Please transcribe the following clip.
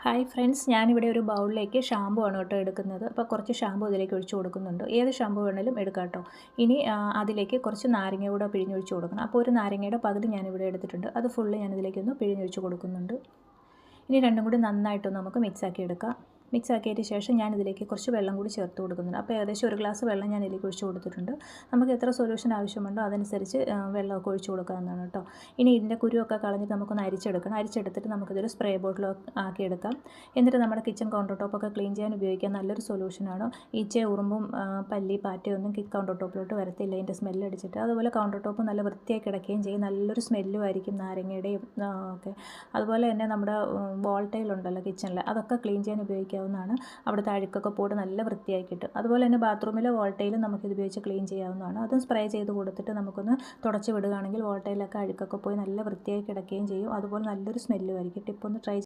Hi friends, ഞാനിവിടെ ഒരു ബൗളിലേക്ക് ഷാമ്പു ആണ് കേട്ടോ എടുക്കുന്നത്. അപ്പോൾ കുറച്ച് ഷാമ്പു ഇതിലേക്ക് ഒഴിച്ച് കൊടുക്കുന്നുണ്ട്. ഏത് ഷാമ്പു വേണമെങ്കിലും എടുക്കാം കേട്ടോ. ഇനി അതിലേക്ക് കുറച്ച് നാരങ്ങ കൂടെ പിഴിഞ്ഞൊഴിച്ച് കൊടുക്കണം. അപ്പോൾ ഒരു നാരങ്ങയുടെ പകുതി ഞാനിവിടെ എടുത്തിട്ടുണ്ട്. അത് ഫുള്ള് ഞാനിതിലേക്കൊന്ന് പിഴിഞ്ഞൊഴിച്ച് കൊടുക്കുന്നുണ്ട്. ഇനി രണ്ടും കൂടി നന്നായിട്ടൊന്ന് നമുക്ക് മിക്സാക്കി എടുക്കാം. മിക്സ് ആക്കിയതിന് ശേഷം ഞാൻ ഇതിലേക്ക് കുറച്ച് വെള്ളം കൂടി ചേർത്ത് കൊടുക്കുന്നുണ്ട്. അപ്പോൾ ഏകദേശം ഒരു ഗ്ലാസ് വെള്ളം ഞാൻ ഇതിലേക്ക് ഒഴിച്ച് കൊടുത്തിട്ടുണ്ട്. നമുക്ക് എത്ര സൊല്യൂഷൻ ആവശ്യമുണ്ടോ അതനുസരിച്ച് വെള്ളമൊക്കെ ഒഴിച്ച് കൊടുക്കാവുന്നതാണ് കേട്ടോ. ഇനി ഇതിൻ്റെ കുരുവൊക്കെ കളഞ്ഞിട്ട് നമുക്കൊന്ന് അരിച്ചെടുക്കണം. അരിച്ചെടുത്തിട്ട് നമുക്കിതൊരു സ്പ്രേ ബോട്ടിൽ ആക്കിയെടുക്കാം. എന്നിട്ട് നമ്മുടെ കിച്ചൺ കൗണ്ടർ ടോപ്പൊക്കെ ക്ലീൻ ചെയ്യാൻ ഉപയോഗിക്കാൻ നല്ലൊരു സൊല്യൂഷനാണ്. ഈച്ച, ഉറുമ്പും പല്ലി, പാറ്റയൊന്നും കൗണ്ടർ ടോപ്പിലോട്ട് വരത്തില്ല ഇതിൻ്റെ സ്മെല്ല് അടിച്ചിട്ട്. അതുപോലെ കൗണ്ടർ ടോപ്പ് നല്ല വൃത്തിയായി കിടക്കുകയും ചെയ്യും. നല്ലൊരു സ്മെല്ലും ആയിരിക്കും നാരങ്ങയുടെയും ഒക്കെ. അതുപോലെ തന്നെ നമ്മുടെ വാൾ ടൈലുണ്ടല്ലോ കിച്ചണിൽ, അതൊക്കെ ക്ലീൻ ചെയ്യാൻ ഉപയോഗിക്കാവുന്നതാണ്. അവിടുത്തെ അഴുക്കൊക്കെ പോയിട്ട് നല്ല വൃത്തിയായി കിട്ടും. അതുപോലെ തന്നെ ബാത്റൂമിലെ വാൾ ടൈലും നമുക്കിത് ഉപയോഗിച്ച് ക്ലീൻ ചെയ്യാവുന്നതാണ്. അതും സ്പ്രേ ചെയ്ത് കൊടുത്തിട്ട് നമുക്കൊന്ന് തുടച്ച് വിടുകയാണെങ്കിൽ വാൾ ടൈലൊക്കെ അഴുക്കൊക്കെ പോയി നല്ല വൃത്തിയായി കിടക്കുകയും ചെയ്യും. അതുപോലെ നല്ലൊരു സ്മെല്ലും ആയിരിക്കും. ടിപ്പൊന്ന് ട്രൈ